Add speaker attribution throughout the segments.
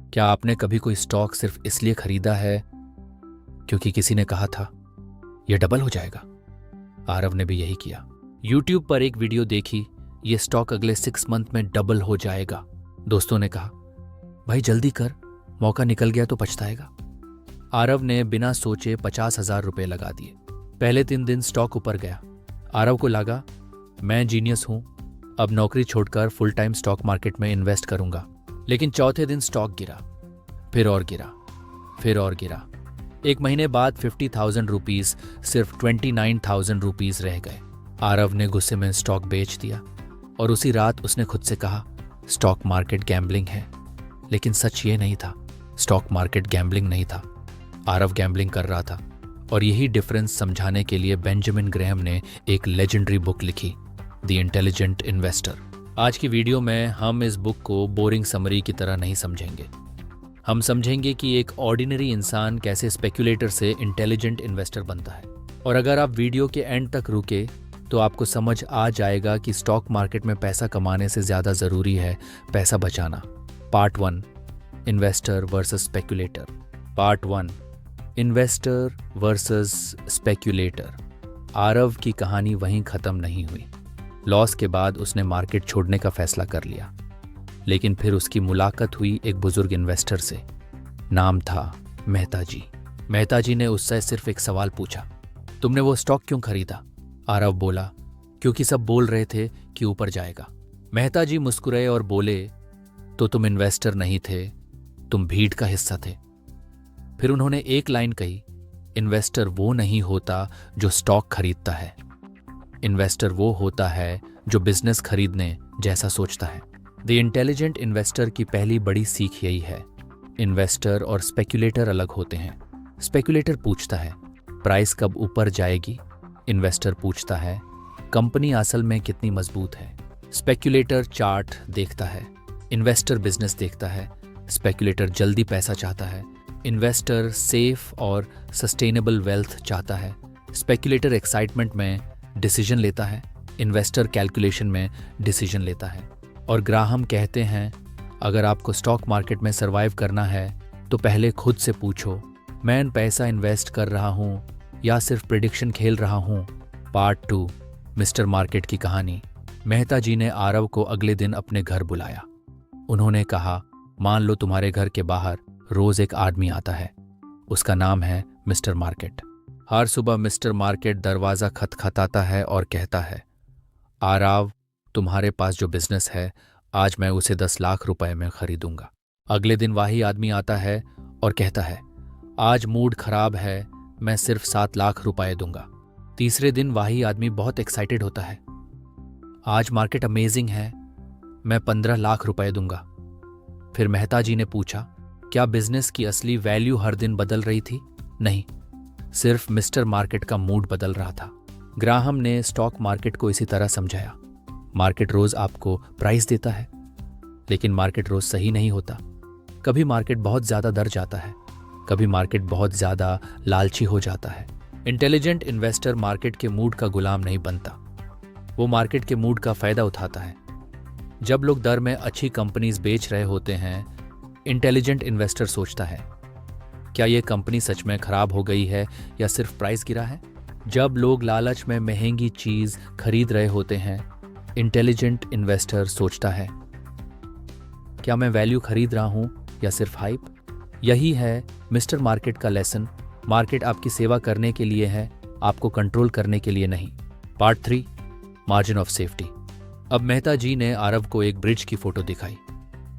Speaker 1: क्या आपने कभी कोई स्टॉक सिर्फ इसलिए खरीदा है क्योंकि किसी ने कहा था यह डबल हो जाएगा? आरव ने भी यही किया। यूट्यूब पर एक वीडियो देखी, ये स्टॉक अगले 6 मंथ में डबल हो जाएगा। दोस्तों ने कहा भाई जल्दी कर, मौका निकल गया तो पछताएगा। आरव ने बिना सोचे 50,000 रुपये लगा दिए। पहले 3 दिन स्टॉक ऊपर गया। आरव को लगा मैं जीनियस हूं, अब नौकरी छोड़कर फुल टाइम स्टॉक मार्केट में इन्वेस्ट करूंगा। लेकिन चौथे दिन स्टॉक गिरा, फिर और गिरा, फिर और गिरा। 1 महीने बाद 50,000 रुपीज सिर्फ 29,000 रुपीज रह गए। आरव ने गुस्से में स्टॉक बेच दिया और उसी रात उसने खुद से कहा स्टॉक मार्केट गैम्बलिंग है। लेकिन सच ये नहीं था, स्टॉक मार्केट गैम्बलिंग नहीं था, आरव गैम्बलिंग कर रहा था। और यही डिफरेंस समझाने के लिए बेंजामिन ग्रेहम ने एक लेजेंडरी बुक लिखी, द इंटेलिजेंट इन्वेस्टर। आज की वीडियो में हम इस बुक को बोरिंग समरी की तरह नहीं समझेंगे। हम समझेंगे कि एक ऑर्डिनरी इंसान कैसे स्पेक्युलेटर से इंटेलिजेंट इन्वेस्टर बनता है। और अगर आप वीडियो के एंड तक रुके तो आपको समझ आ जाएगा कि स्टॉक मार्केट में पैसा कमाने से ज़्यादा ज़रूरी है पैसा बचाना। Part 1, investor versus speculator. Part 1, investor versus speculator. Aarav की कहानी वहीं ख़त्म नहीं हुई। लॉस के बाद उसने मार्केट छोड़ने का फैसला कर लिया। लेकिन फिर उसकी मुलाकात हुई एक बुजुर्ग इन्वेस्टर से। नाम था मेहता जी। मेहता जी ने उससे सिर्फ एक सवाल पूछा, तुमने वो स्टॉक क्यों खरीदा? आरव बोला, क्योंकि सब बोल रहे थे कि ऊपर जाएगा। मेहता जी मुस्कुराए और बोले, तो तुम इन्वेस्टर नहीं थे, तुम भीड़ का हिस्सा थे। फिर उन्होंने एक लाइन कही, इन्वेस्टर वो नहीं होता जो स्टॉक खरीदता है, इन्वेस्टर वो होता है जो बिजनेस खरीदने जैसा सोचता है। द इंटेलिजेंट इन्वेस्टर की पहली बड़ी सीख यही है, इन्वेस्टर और स्पेक्युलेटर अलग होते हैं। स्पेक्युलेटर पूछता है प्राइस कब ऊपर जाएगी, इन्वेस्टर पूछता है कंपनी असल में कितनी मजबूत है। स्पेक्युलेटर चार्ट देखता है, इन्वेस्टर बिजनेस देखता है। स्पेक्युलेटर जल्दी पैसा चाहता है, इन्वेस्टर सेफ और सस्टेनेबल वेल्थ चाहता है। स्पेक्युलेटर एक्साइटमेंट में डिसीजन लेता है, इन्वेस्टर कैलकुलेशन में डिसीजन लेता है। और ग्राहम कहते हैं अगर आपको स्टॉक मार्केट में सर्वाइव करना है तो पहले खुद से पूछो, मैं पैसा इन्वेस्ट कर रहा हूँ या सिर्फ प्रेडिक्शन खेल रहा हूँ। पार्ट 2, मिस्टर मार्केट की कहानी। मेहता जी ने आरव को अगले दिन अपने घर बुलाया। उन्होंने कहा, मान लो तुम्हारे घर के बाहर रोज एक आदमी आता है, उसका नाम है मिस्टर मार्केट। हर सुबह मिस्टर मार्केट दरवाज़ा खटखटाता है और कहता है, आरव तुम्हारे पास जो बिजनेस है आज मैं उसे 10 लाख रुपए में खरीदूंगा। अगले दिन वही आदमी आता है और कहता है, आज मूड खराब है, मैं सिर्फ 7 लाख रुपए दूंगा। तीसरे दिन वही आदमी बहुत एक्साइटेड होता है, आज मार्केट अमेजिंग है, मैं 15 लाख रुपए दूंगा। फिर मेहता जी ने पूछा, क्या बिजनेस की असली वैल्यू हर दिन बदल रही थी? नहीं, सिर्फ मिस्टर मार्केट का मूड बदल रहा था। ग्राहम ने स्टॉक मार्केट को इसी तरह समझाया, मार्केट रोज आपको प्राइस देता है, लेकिन मार्केट रोज सही नहीं होता। कभी मार्केट बहुत ज्यादा डर जाता है, कभी मार्केट बहुत ज्यादा लालची हो जाता है। इंटेलिजेंट इन्वेस्टर मार्केट के मूड का गुलाम नहीं बनता, वो मार्केट के मूड का फायदा उठाता है। जब लोग दर में अच्छी कंपनीज बेच रहे होते हैं, इंटेलिजेंट इन्वेस्टर सोचता है, क्या ये कंपनी सच में खराब हो गई है या सिर्फ प्राइस गिरा है? जब लोग लालच में महंगी चीज खरीद रहे होते हैं, इंटेलिजेंट इन्वेस्टर सोचता है, क्या मैं वैल्यू खरीद रहा हूं या सिर्फ हाइप? यही है मिस्टर मार्केट का लेसन। मार्केट आपकी सेवा करने के लिए है, आपको कंट्रोल करने के लिए नहीं। Part 3, margin of safety. अब मेहता जी ने आरव को एक ब्रिज की फोटो दिखाई।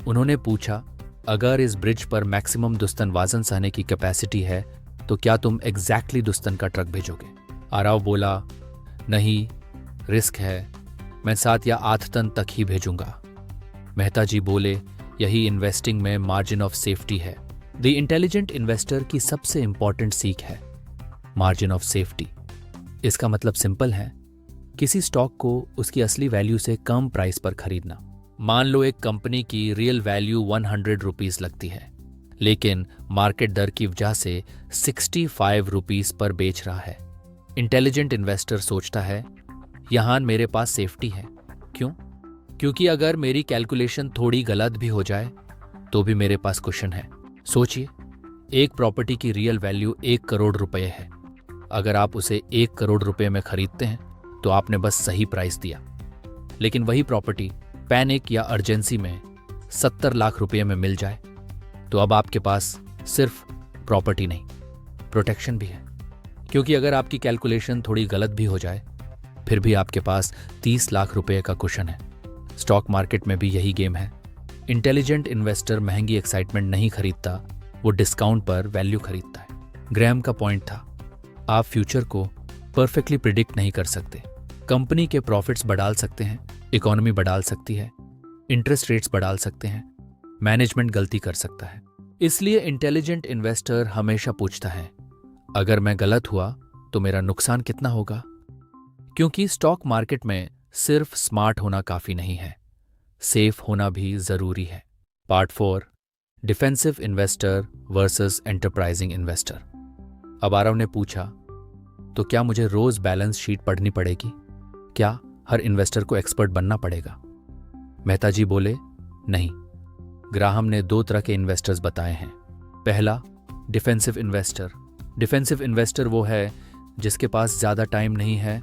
Speaker 1: उन्होंने पूछा, अगर इस ब्रिज पर मैक्सिमम दुस्तन वाजन सहने की कैपेसिटी है तो क्या तुम एग्जैक्टली दुस्तन का ट्रक भेजोगे? आरव बोला, नहीं, रिस्क है, मैं 7 या 8 टन तक ही भेजूंगा। मेहता जी बोले, यही इन्वेस्टिंग में मार्जिन ऑफ सेफ्टी है। द इंटेलिजेंट इन्वेस्टर की सबसे इंपॉर्टेंट सीख है मार्जिन ऑफ सेफ्टी। इसका मतलब सिंपल है, किसी स्टॉक को उसकी असली वैल्यू से कम प्राइस पर खरीदना। मान लो एक कंपनी की रियल वैल्यू 100 रुपीज लगती है, लेकिन मार्केट दर की वजह से 65 रुपीज पर बेच रहा है। इंटेलिजेंट इन्वेस्टर सोचता है, यहां मेरे पास सेफ्टी है। क्यों? क्योंकि अगर मेरी कैलकुलेशन थोड़ी गलत भी हो जाए तो भी मेरे पास क्वेश्चन है। सोचिए, एक प्रॉपर्टी की रियल वैल्यू 1 करोड़ रुपए है। अगर आप उसे 1 करोड़ रुपए में खरीदते हैं तो आपने बस सही प्राइस दिया। लेकिन वही प्रॉपर्टी पैनिक या अर्जेंसी में 70 लाख रुपए में मिल जाए तो अब आपके पास सिर्फ प्रॉपर्टी नहीं, प्रोटेक्शन भी है। क्योंकि अगर आपकी कैलकुलेशन थोड़ी गलत भी हो जाए फिर भी आपके पास 30 लाख रुपए का कुशन है। स्टॉक मार्केट में भी यही गेम है। इंटेलिजेंट इन्वेस्टर महंगी एक्साइटमेंट नहीं खरीदता, वो डिस्काउंट पर वैल्यू खरीदता है। ग्रैम का पॉइंट था, आप फ्यूचर को परफेक्टली प्रिडिक्ट नहीं कर सकते। कंपनी के प्रॉफिट्स बढ़ा सकते हैं, इकोनॉमी बढ़ा सकती है, इंटरेस्ट रेट्स बढ़ा सकते हैं, मैनेजमेंट गलती कर सकता है। इसलिए इंटेलिजेंट इन्वेस्टर हमेशा पूछता है, अगर मैं गलत हुआ तो मेरा नुकसान कितना होगा? क्योंकि स्टॉक मार्केट में सिर्फ स्मार्ट होना काफी नहीं है, सेफ होना भी जरूरी है। Part 4, defensive investor versus enterprising investor. अब आरव ने पूछा, तो क्या मुझे रोज बैलेंस शीट पढ़नी पड़ेगी? क्या हर इन्वेस्टर को एक्सपर्ट बनना पड़ेगा? मेहता जी बोले, नहीं। ग्राहम ने 2 तरह के इन्वेस्टर्स बताए हैं। पहला, डिफेंसिव इन्वेस्टर। डिफेंसिव इन्वेस्टर वो है जिसके पास ज्यादा टाइम नहीं है,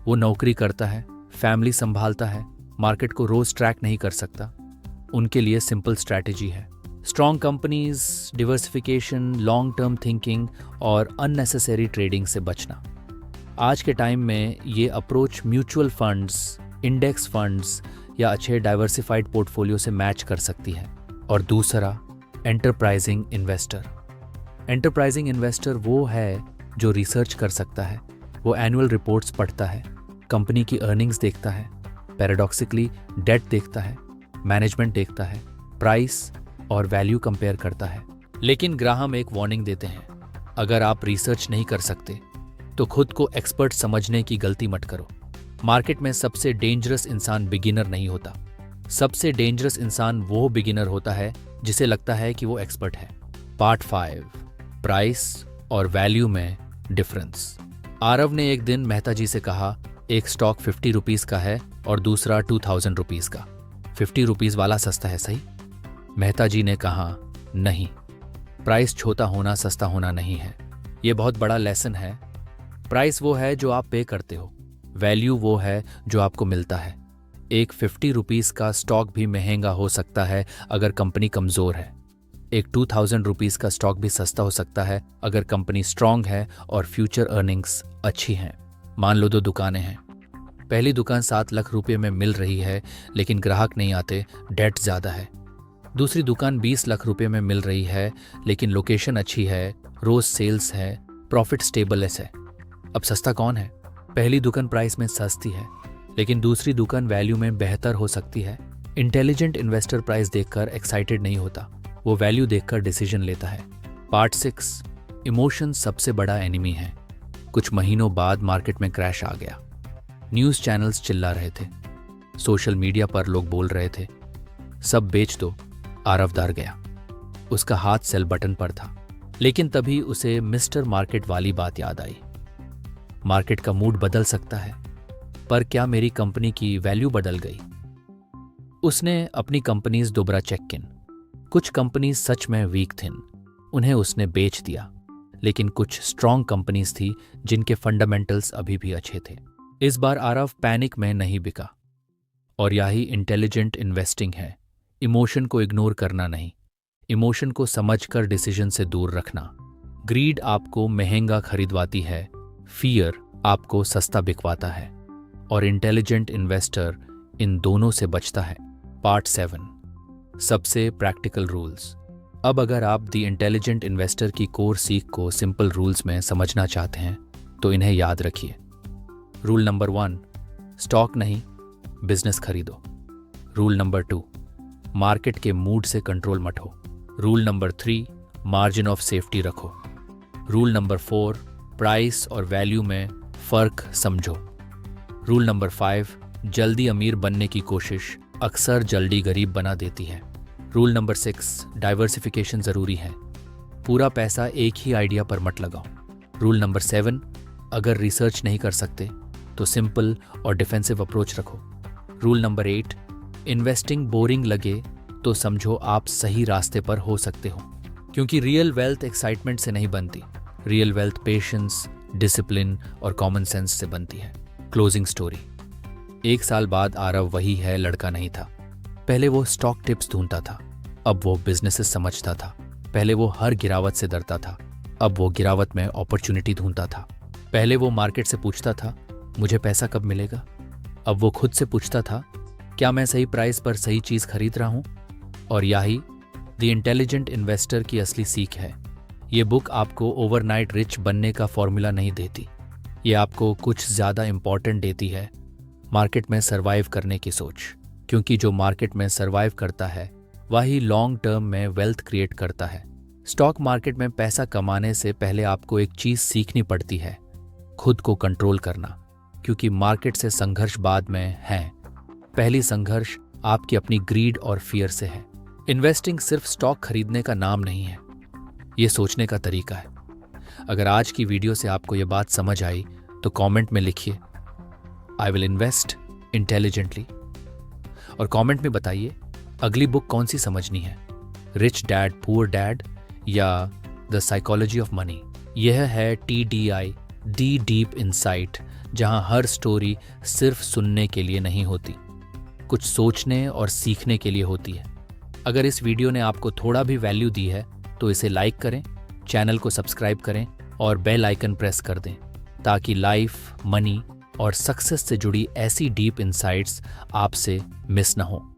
Speaker 1: वो नौकरी करता है, फैमिली संभालता है, मार्केट को रोज ट्रैक नहीं कर सकता। उनके लिए सिंपल स्ट्रैटेजी है, strong companies, diversification, long term thinking और अननेसेसरी ट्रेडिंग से बचना। आज के टाइम में ये approach mutual funds, index funds या अच्छे डाइवर्सिफाइड पोर्टफोलियो से मैच कर सकती है। और दूसरा, एंटरप्राइजिंग इन्वेस्टर। एंटरप्राइजिंग इन्वेस्टर वो है जो रिसर्च कर सकता है, वो एनुअल रिपोर्ट्स पढ़ता है, कंपनी की अर्निंग्स देखता है, पैराडॉक्सिकली डेट देखता है, मैनेजमेंट देखता है, प्राइस और वैल्यू कंपेयर करता है। लेकिन ग्राहम एक वार्निंग देते हैं, अगर आप रिसर्च नहीं कर सकते तो खुद को एक्सपर्ट समझने की गलती मत करो। मार्केट में सबसे डेंजरस इंसान बिगिनर नहीं होता, सबसे डेंजरस इंसान वो बिगिनर होता है जिसे लगता है कि वो एक्सपर्ट है। पार्ट 5, प्राइस और वैल्यू में डिफरेंस। आरव ने एक दिन मेहता जी से कहा, एक स्टॉक 50 रुपीज़ का है और दूसरा 2000 रुपीज़ का, 50 रुपीज़ वाला सस्ता है, सही? मेहता जी ने कहा, नहीं, प्राइस छोटा होना सस्ता होना नहीं है। ये बहुत बड़ा लेसन है। प्राइस वो है जो आप पे करते हो, वैल्यू वो है जो आपको मिलता है। एक 50 रुपीज़ का स्टॉक भी महंगा हो सकता है अगर कंपनी कमज़ोर है। एक 2000 रुपीज़ का स्टॉक भी सस्ता हो सकता है अगर कंपनी स्ट्रांग है और फ्यूचर अर्निंग्स अच्छी हैं। मान लो 2 दुकानें हैं। पहली दुकान 7 लाख रुपए में मिल रही है लेकिन ग्राहक नहीं आते, डेट ज़्यादा है। दूसरी दुकान 20 लाख रुपए में मिल रही है लेकिन लोकेशन अच्छी है, रोज सेल्स है, प्रॉफिट स्टेबल है। अब सस्ता कौन है? पहली दुकान प्राइस में सस्ती है लेकिन दूसरी दुकान वैल्यू में बेहतर हो सकती है। इंटेलिजेंट इन्वेस्टर प्राइस देखकर एक्साइटेड नहीं होता, वो वैल्यू देखकर डिसीजन लेता है। पार्ट 6, इमोशन सबसे बड़ा एनिमी है। कुछ महीनों बाद मार्केट में क्रैश आ गया। न्यूज़ चैनल्स चिल्ला रहे थे, सोशल मीडिया पर लोग बोल रहे थे, सब बेच दो। आरव डर गया, उसका हाथ सेल बटन पर था। लेकिन तभी उसे मिस्टर मार्केट वाली बात याद आई। मार्केट का मूड बदल सकता है, पर क्या मेरी कंपनी की वैल्यू बदल गई? उसने अपनी कंपनीज दोबारा चेक किन। कुछ कंपनीज सच में वीक थीं, उन्हें उसने बेच दिया। लेकिन कुछ स्ट्रॉन्ग कंपनीज थी जिनके फंडामेंटल्स अभी भी अच्छे थे। इस बार आरव पैनिक में नहीं बिका। और यही इंटेलिजेंट इन्वेस्टिंग है, इमोशन को इग्नोर करना नहीं, इमोशन को समझकर डिसीजन से दूर रखना। ग्रीड आपको महंगा खरीदवाती है, फियर आपको सस्ता बिकवाता है, और इंटेलिजेंट इन्वेस्टर इन दोनों से बचता है। पार्ट 7, सबसे प्रैक्टिकल रूल्स। अब अगर आप द इंटेलिजेंट इन्वेस्टर की कोर सीख को सिंपल रूल्स में समझना चाहते हैं तो इन्हें याद रखिए। रूल नंबर 1, स्टॉक नहीं, बिजनेस खरीदो। रूल नंबर 2, मार्केट के मूड से कंट्रोल मत हो। Rule number 3, margin of safety रखो। रूल नंबर 4, प्राइस और वैल्यू में फर्क समझो। रूल नंबर 5, जल्दी अमीर बनने की कोशिश अक्सर जल्दी गरीब बना देती है। रूल नंबर 6, डाइवर्सिफिकेशन ज़रूरी है, पूरा पैसा एक ही आइडिया पर मत लगाओ। रूल नंबर 7, अगर रिसर्च नहीं कर सकते तो सिंपल और डिफेंसिव अप्रोच रखो। रूल नंबर 8, इन्वेस्टिंग बोरिंग लगे तो समझो आप सही रास्ते पर हो सकते हो। क्योंकि रियल वेल्थ एक्साइटमेंट से नहीं बनती, रियल वेल्थ पेशेंस, डिसिप्लिन और कॉमन सेंस से बनती है। Closing story. 1 साल बाद आरव वही है लड़का नहीं था। पहले वो स्टॉक टिप्स ढूंढता था, अब वो बिजनेसेस समझता था। पहले वो हर गिरावट से डरता था, अब वो गिरावट में अपॉर्चुनिटी ढूंढता था। पहले वो मार्केट से पूछता था, मुझे पैसा कब मिलेगा? अब वो खुद से पूछता था, क्या मैं सही प्राइस पर सही चीज खरीद रहा हूं? और यही द इंटेलिजेंट इन्वेस्टर की असली सीख है। ये बुक आपको ओवरनाइट रिच बनने का फॉर्मूला नहीं देती, ये आपको कुछ ज्यादा इंपॉर्टेंट देती है, मार्केट में सरवाइव करने की सोच। क्योंकि जो मार्केट में सरवाइव करता है वही लॉन्ग टर्म में वेल्थ क्रिएट करता है। स्टॉक मार्केट में पैसा कमाने से पहले आपको एक चीज सीखनी पड़ती है, खुद को कंट्रोल करना। क्योंकि मार्केट से संघर्ष बाद में है, पहली संघर्ष आपकी अपनी ग्रीड और फियर से है। इन्वेस्टिंग सिर्फ स्टॉक खरीदने का नाम नहीं है, ये सोचने का तरीका है। अगर आज की वीडियो से आपको ये बात समझ आई तो कमेंट में लिखिए, आई विल इन्वेस्ट इंटेलिजेंटली। और कमेंट में बताइए अगली बुक कौन सी समझनी है, रिच डैड पुअर डैड या द साइकोलॉजी ऑफ मनी। यह है TDI, डी डीप इनसाइट, जहां हर स्टोरी सिर्फ सुनने के लिए नहीं होती, कुछ सोचने और सीखने के लिए होती है। अगर इस वीडियो ने आपको थोड़ा भी वैल्यू दी है तो इसे लाइक करें, चैनल को सब्सक्राइब करें और बेल आइकन प्रेस कर दें, ताकि लाइफ, मनी और सक्सेस से जुड़ी ऐसी डीप इनसाइट्स आपसे मिस न हो।